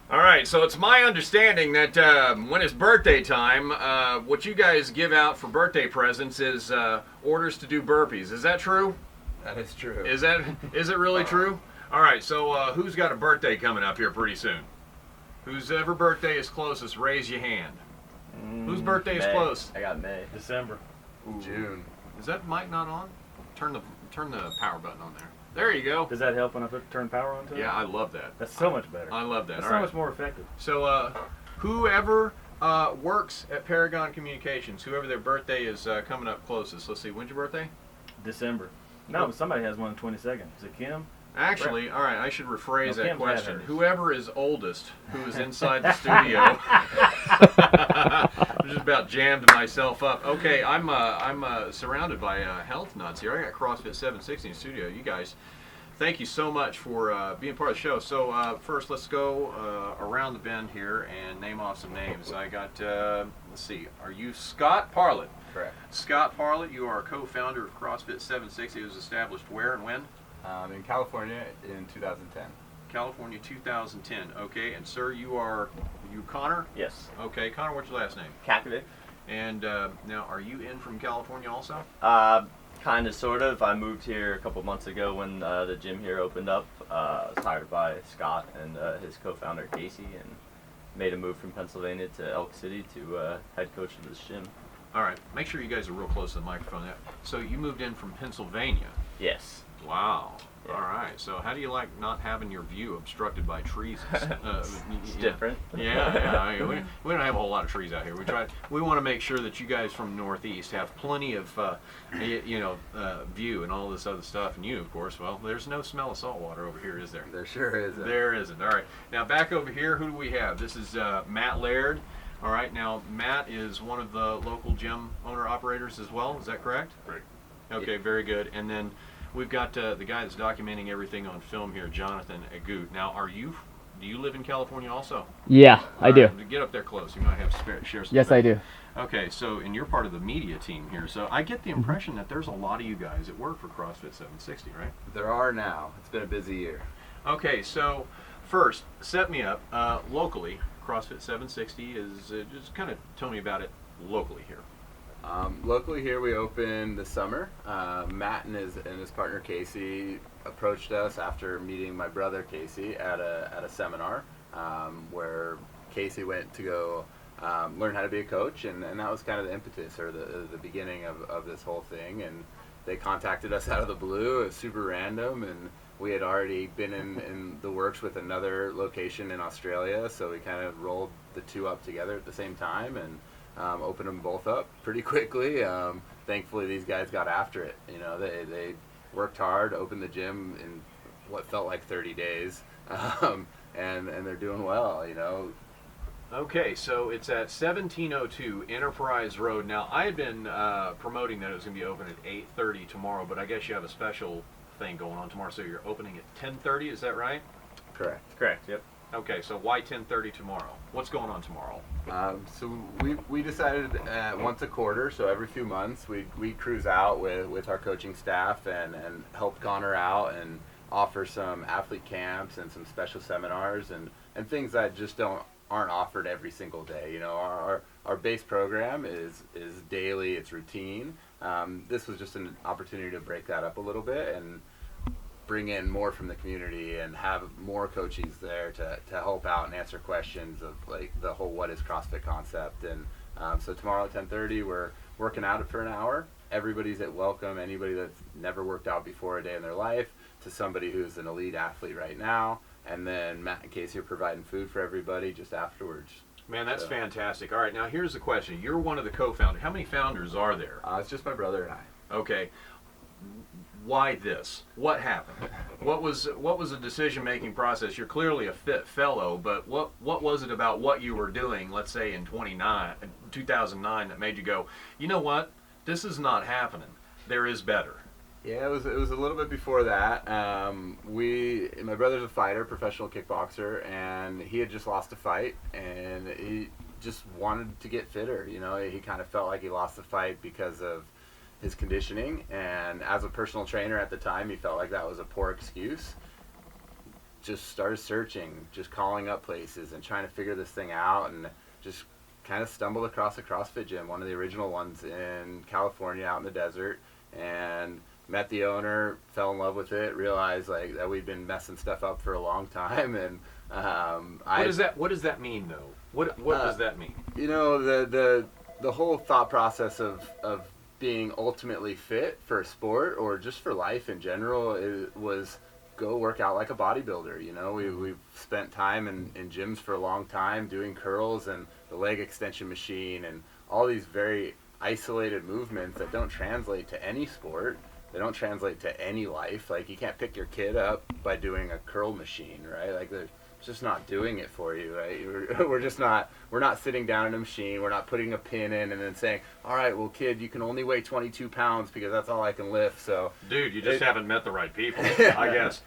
All right, so it's my understanding that when it's birthday time, what you guys give out for birthday presents is orders to do burpees. Is that true? That is true. Is it really true? All right, so who's got a birthday coming up here pretty soon? Whose ever birthday is closest, raise your hand. Whose birthday is May. close? I got May. December. Ooh. June. Is that mic not on? Turn the power button on there. There you go. Does that help when I turn power on to it? Yeah, I love that. That's so much better. I love that. That's All so right. much more effective. So whoever works at Paragon Communications, whoever their birthday is coming up closest. Let's see, when's your birthday? December. No, but somebody has one on the 22nd. Is it Kim? Actually, all right, I should rephrase No, that Kim's question. had hers. Whoever is oldest, who is inside the studio. I'm just about jammed myself up. Okay, I'm surrounded by health nuts here. I got CrossFit 760 in the studio. You guys, thank you so much for being part of the show. So first, let's go around the bend here and name off some names. I got, let's see, are you Scott Parlett? Correct. Scott Parlett, you are a co-founder of CrossFit 760. It was established where and when? In California in 2010. California 2010. Okay, and sir, you Connor? Yes. Okay, Connor, what's your last name? Kakovic. And now, are you in from California also? Kind of, sort of. I moved here a couple months ago when the gym here opened up. I was hired by Scott and his co-founder Casey, and made a move from Pennsylvania to Elk City to head coach of this gym. All right, make sure you guys are real close to the microphone. So you moved in from Pennsylvania. Yes. Wow. Yeah. All right. So how do you like not having your view obstructed by trees? It's different. Yeah. I mean, we don't have a whole lot of trees out here. We want to make sure that you guys from Northeast have plenty of, view and all this other stuff. And you, of course, well, there's no smell of salt water over here, is there? There sure isn't. There isn't. All right. Now back over here, who do we have? This is Matt Laird. All right. Now Matt is one of the local gym owner operators as well. Is that correct? Correct. Okay. Yeah. Very good. And then we've got the guy that's documenting everything on film here, Jonathan Agut. Now, do you live in California also? Yeah, I All do. right, get up there close. You might have to share some. Yes, I do. Okay, so and you're part of the media team here. So I get the impression that there's a lot of you guys that work for CrossFit 760, right? There are now. It's been a busy year. Okay, so first, set me up locally. CrossFit 760 is just kind of tell me about it locally here. Locally here, we opened this summer. Matt and his partner Casey approached us after meeting my brother Casey at a seminar where Casey went to go learn how to be a coach, and that was kind of the impetus or the beginning of this whole thing. And they contacted us out of the blue. It was super random, and we had already been in the works with another location in Australia, so we kind of rolled the two up together at the same time and opened them both up pretty quickly. Thankfully, these guys got after it. You know, they worked hard, opened the gym in what felt like 30 days, and they're doing well. You know. Okay, so it's at 1702 Enterprise Road. Now, I had been promoting that it was going to be open at 8:30 tomorrow, but I guess you have a special thing going on tomorrow, so you're opening at 10:30. Is that right? Correct. Correct. Yep. Okay, so why 10:30 tomorrow? What's going on tomorrow? So we decided once a quarter, so every few months, we cruise out with our coaching staff and help Connor out and offer some athlete camps and some special seminars and things that just aren't offered every single day. You know, our base program is daily, it's routine. This was just an opportunity to break that up a little bit and bring in more from the community and have more coaches there to help out and answer questions of like the whole what is CrossFit concept. And so tomorrow at 10:30 we're working out for an hour. Everybody's at welcome. Anybody that's never worked out before a day in their life to somebody who's an elite athlete right now. And then Matt and Casey are providing food for everybody just afterwards. Man, that's fantastic. All right, now here's the question. You're one of the co-founders. How many founders are there? It's just my brother and I. Okay. Why this? What happened? What was the decision-making process? You're clearly a fit fellow, but what was it about what you were doing, let's say in 2009, that made you go, you know what? This is not happening. There is better. Yeah, it was a little bit before that. My brother's a fighter, professional kickboxer, and he had just lost a fight, and he just wanted to get fitter. You know, he kind of felt like he lost the fight because of his conditioning, and as a personal trainer at the time, he felt like that was a poor excuse. just started searching, just calling up places and trying to figure this thing out, and just kind of stumbled across a CrossFit gym, one of the original ones in California out in the desert, and met the owner, fell in love with it, realized like that we'd been messing stuff up for a long time, and What does that mean though? What does that mean? you know, the whole thought process of being ultimately fit for a sport or just for life in general, it was go work out like a bodybuilder. You know, we've spent time in gyms for a long time doing curls and the leg extension machine and all these very isolated movements that don't translate to any sport. They don't translate to any life. Like, you can't pick your kid up by doing a curl machine, right? Like, they're just not doing it for you, right? We're not sitting down in a machine. We're not putting a pin in and then saying, all right, well, kid, you can only weigh 22 pounds because that's all I can lift. So, Dude, you just haven't met the right people, I guess.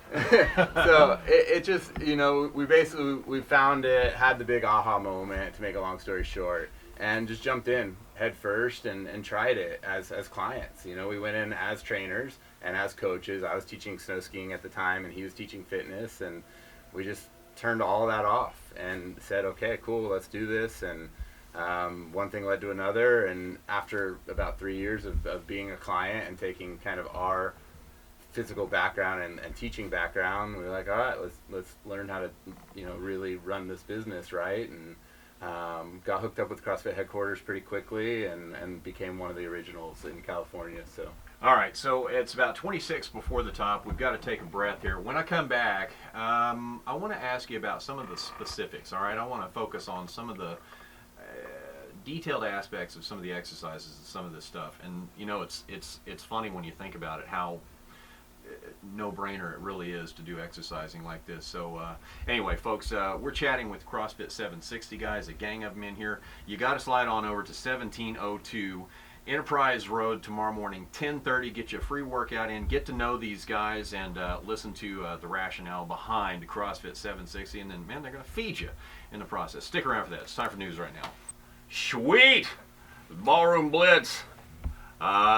so it just, you know, we found it, had the big aha moment, to make a long story short, and just jumped in head first and tried it as clients. You know, we went in as trainers and as coaches. I was teaching snow skiing at the time, and he was teaching fitness, and we just turned all that off and said, okay, cool, let's do this. And one thing led to another, and after about 3 years of being a client and taking kind of our physical background and teaching background, we were like, all right, let's learn how to, you know, really run this business right. And got hooked up with CrossFit headquarters pretty quickly, and became one of the originals in California. So. All right, so it's about 26 before the top. We've got to take a breath here. When I come back, I want to ask you about some of the specifics. All right, I want to focus on some of the detailed aspects of some of the exercises and some of this stuff. And you know, it's funny when you think about it how no-brainer it really is to do exercising like this. So anyway, folks, we're chatting with CrossFit 760 guys, a gang of them in here. You got to slide on over to 1702 Enterprise Road tomorrow morning, 10:30. Get you a free workout in, get to know these guys, and listen to the rationale behind CrossFit 760. And then, man, they're going to feed you in the process. Stick around for that. It's time for news right now. Sweet! Ballroom Blitz.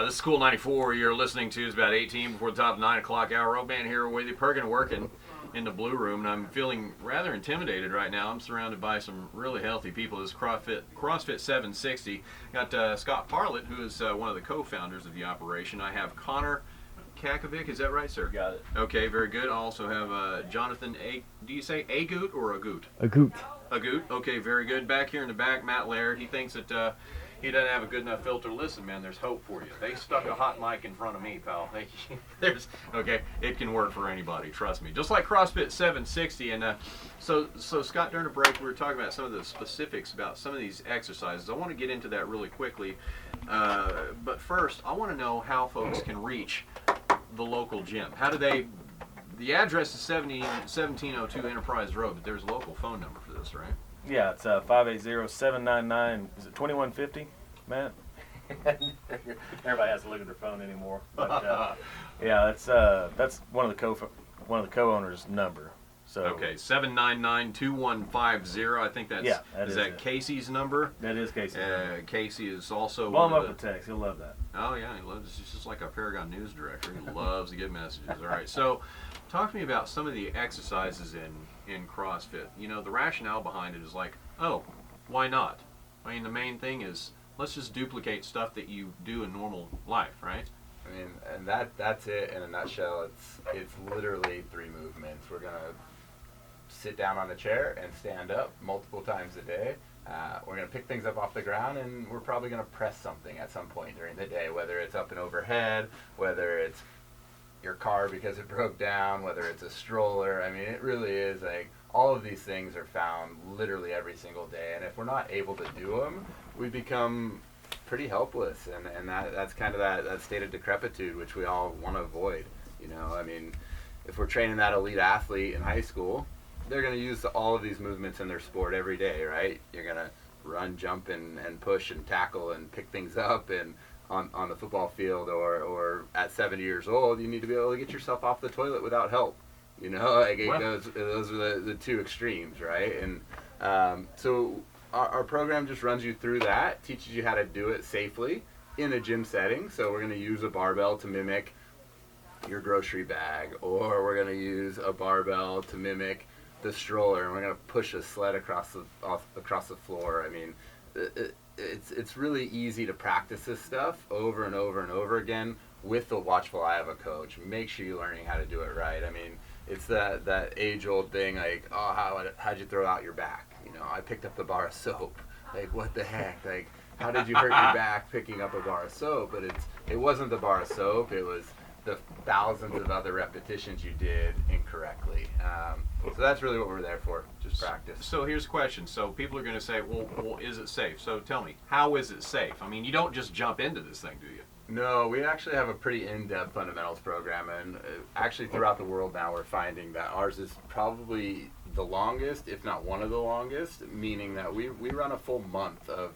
This is Kool 94 you're listening to. It's about 18 before the top 9 o'clock hour. Road man here with you, Perkin working in the blue room, and I'm feeling rather intimidated right now. I'm surrounded by some really healthy people. This is CrossFit 760. Got Scott Parlett, who is one of the co-founders of the operation. I have Connor Kakovic. Is that right, sir? You got it. Okay, very good. I also have Jonathan do you say Agoot or Agoot? Agoot. Agoot. Okay, very good. Back here in the back, Matt Laird. He thinks that he doesn't have a good enough filter. Listen, man, there's hope for you. They stuck a hot mic in front of me, pal. Okay, it can work for anybody, trust me. Just like CrossFit 760. And so Scott, during the break, we were talking about some of the specifics about some of these exercises. I want to get into that really quickly. But first, I want to know how folks can reach the local gym. How do they... The address is 1702 Enterprise Road, but there's a local phone number for this, right? Yeah, it's 580-799. Is it 2150, Matt? Everybody has to look at their phone anymore. But yeah, that's one of the co-owners' number. So okay, 799-2150. I think that's is that Casey's number? That is Casey's number. Casey is also Blow him one up of with text. He'll love that. Oh yeah, he loves. He's just like a Paragon News director. He loves to get messages. All right, so talk to me about some of the exercises in CrossFit. You know, the rationale behind it is like, oh, why not? I mean, the main thing is let's just duplicate stuff that you do in normal life, right? I mean, and that's it in a nutshell. It's literally 3 movements. We're gonna sit down on a chair and stand up multiple times a day. We're going to pick things up off the ground, and we're probably going to press something at some point during the day, whether it's up and overhead, whether it's your car because it broke down, whether it's a stroller. I mean, it really is like all of these things are found literally every single day, and if we're not able to do them, we become pretty helpless, and that's kind of that state of decrepitude which we all want to avoid. You know, I mean, if we're training that elite athlete in high school, they're going to use all of these movements in their sport every day, right? You're going to run, jump, and push and tackle and pick things up and on the football field, or at 70 years old, you need to be able to get yourself off the toilet without help. You know, like those are the 2 extremes, right? And so our program just runs you through that, teaches you how to do it safely in a gym setting. So we're going to use a barbell to mimic your grocery bag, or we're going to use a barbell to mimic the stroller, and we're going to push a sled across the floor. I mean, it's really easy to practice this stuff over and over and over again with the watchful eye of a coach. Make sure you're learning how to do it right. I mean, it's that age-old thing, like, oh, how'd you throw out your back? You know, I picked up the bar of soap. Like, what the heck? Like, how did you hurt your back picking up a bar of soap? But it wasn't the bar of soap. It was the thousands of other repetitions you did incorrectly. So that's really what we're there for, just practice. So here's a question. So people are going to say, well, is it safe? So tell me, how is it safe? I mean, you don't just jump into this thing, do you? No, we actually have a pretty in-depth fundamentals program, and actually throughout the world now we're finding that ours is probably the longest, if not one of the longest, meaning that we run a full month of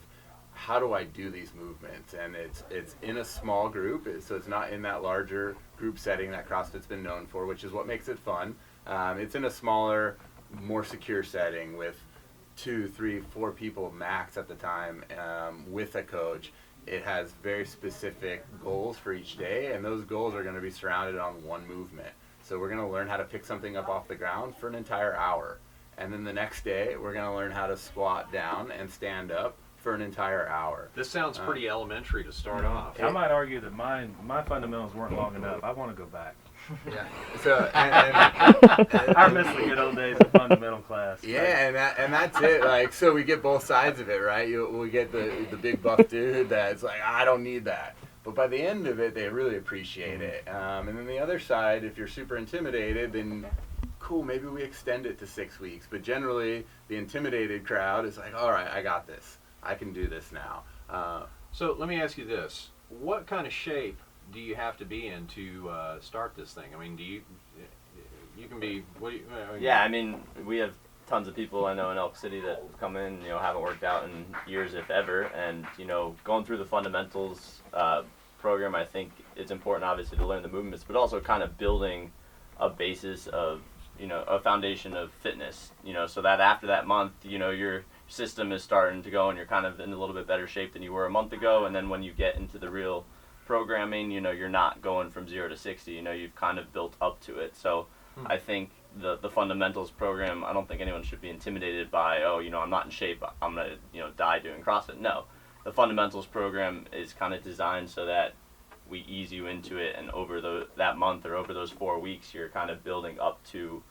how do I do these movements, and it's in a small group, so it's not in that larger group setting that CrossFit's been known for, which is what makes it fun. It's in a smaller, more secure setting with 2, 3, 4 people max at the time, with a coach. It has very specific goals for each day, and those goals are going to be surrounded on one movement. So we're going to learn how to pick something up off the ground for an entire hour. And then the next day, we're going to learn how to squat down and stand up for an entire hour. This sounds pretty elementary to start off. I might argue that my fundamentals weren't long enough. I want to go back. Yeah. So I miss the good old days of fundamental class. Yeah, and that's it. Like, so we get both sides of it, right? We get the big buff dude that's like, I don't need that. But by the end of it, they really appreciate it. And then the other side, if you're super intimidated, then cool, maybe we extend it to 6 weeks. But generally, the intimidated crowd is like, all right, I got this. I can do this now. So let me ask you this. What kind of shape do you have to be in to start this thing? I mean, you can be, Yeah, I mean, we have tons of people I know in Elk City that come in, haven't worked out in years, if ever, and, going through the fundamentals program, I think it's important, obviously, to learn the movements, but also kind of building a basis of, a foundation of fitness, so that after that month, your system is starting to go and you're kind of in a little bit better shape than you were a month ago, and then when you get into the real programming, you're not going from 0 to 60, you've kind of built up to it. So I think the fundamentals program, I don't think anyone should be intimidated by, I'm not in shape, I'm going to, die doing CrossFit. No, the fundamentals program is kind of designed so that we ease you into it, and over that month or over those 4 weeks, you're kind of building up to,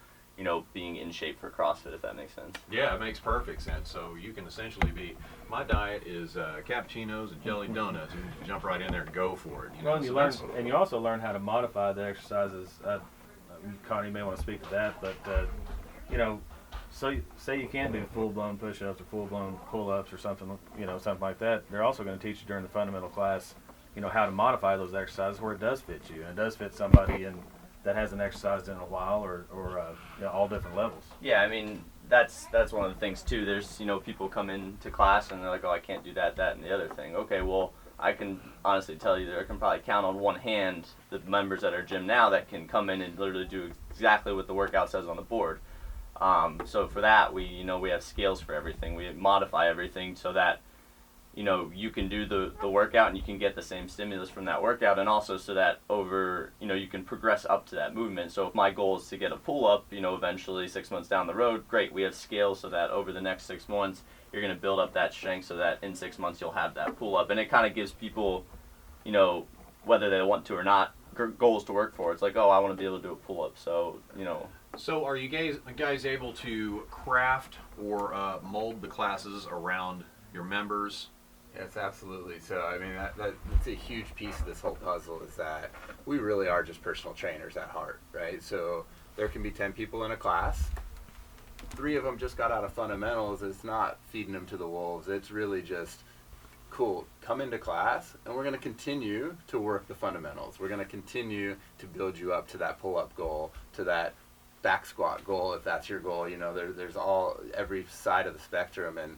being in shape for CrossFit, if that makes sense. Yeah, it makes perfect sense. So you can essentially my diet is cappuccinos and jelly donuts, and you can jump right in there and go for it. Well, and you also learn how to modify the exercises. Connie may want to speak to that, but so say you can't do full-blown push-ups or full-blown pull-ups or something, something like that. They're also going to teach you during the fundamental class, how to modify those exercises where it does fit you, and it does fit somebody that hasn't exercised in a while, or all different levels. Yeah, I mean, that's one of the things too. There's people come into class and they're like, oh, I can't do that, and the other thing. Okay, well, I can honestly tell you that I can probably count on one hand the members at our gym now that can come in and literally do exactly what the workout says on the board. So for that, we have scales for everything. We modify everything so that you can do the workout and you can get the same stimulus from that workout, and also so that you can progress up to that movement. So if my goal is to get a pull-up, eventually 6 months down the road, great, we have scales so that over the next 6 months, you're going to build up that strength so that in 6 months you'll have that pull-up. And it kind of gives people, whether they want to or not, goals to work for. It's like, oh, I want to be able to do a pull-up. So, So are you guys able to craft or mold the classes around your members? Yes, absolutely. So, I mean, that's a huge piece of this whole puzzle, is that we really are just personal trainers at heart, right? So there can be 10 people in a class. 3 of them just got out of fundamentals. It's not feeding them to the wolves. It's really just, cool, come into class, and we're going to continue to work the fundamentals. We're going to continue to build you up to that pull-up goal, to that back squat goal, if that's your goal. There's every side of the spectrum, and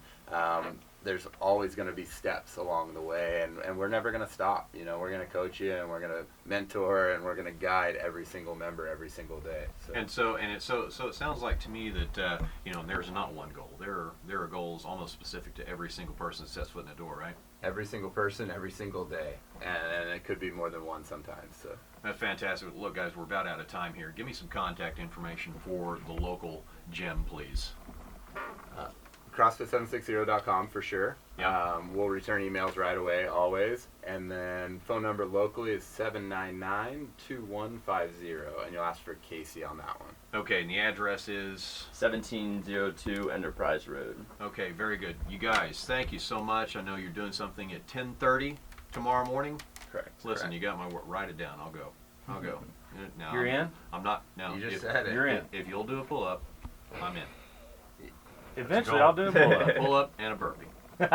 there's always going to be steps along the way, and we're never going to stop. You know, we're going to coach you, and we're going to mentor, and we're going to guide every single member every single day. So. So it sounds like to me that you know, there's not one goal. There are goals almost specific to every single person that sets foot in the door, right? Every single person, every single day, and it could be more than one sometimes. So That's fantastic. Look, guys, we're about out of time here. Give me some contact information for the local gym, please. CrossFit760.com for sure. Yeah. We'll return emails right away, always. And then phone number locally is 799-2150, and you'll ask for Casey on that one. Okay, and the address is? 1702 Enterprise Road. Okay, very good. You guys, thank you so much. I know you're doing something at 10:30 tomorrow morning. Correct. Listen, correct. you got my word. Write it down. I'll go. Now, You're in? I'm not. No, You just if, said it. You're in. If you'll do a pull-up, I'm in. Eventually, go. I'll do a pull-up. Pull-up and a burpee. For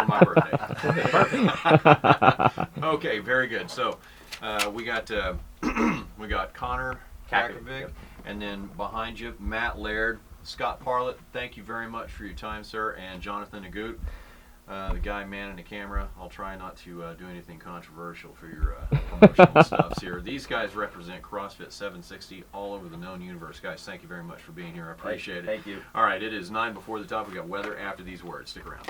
my birthday. Okay, very good. So we got Connor Kakovic, Yep. and then behind you, Matt Laird, Scott Parlett. Thank you very much for your time, sir, and Jonathan Agut, the guy manning the camera. I'll try not to do anything controversial for your promotional stuffs here. These guys represent CrossFit 760 all over the known universe. Guys, thank you very much for being here. I appreciate it. Thank you. All right, it is 9 before the top. We got weather after these words. Stick around.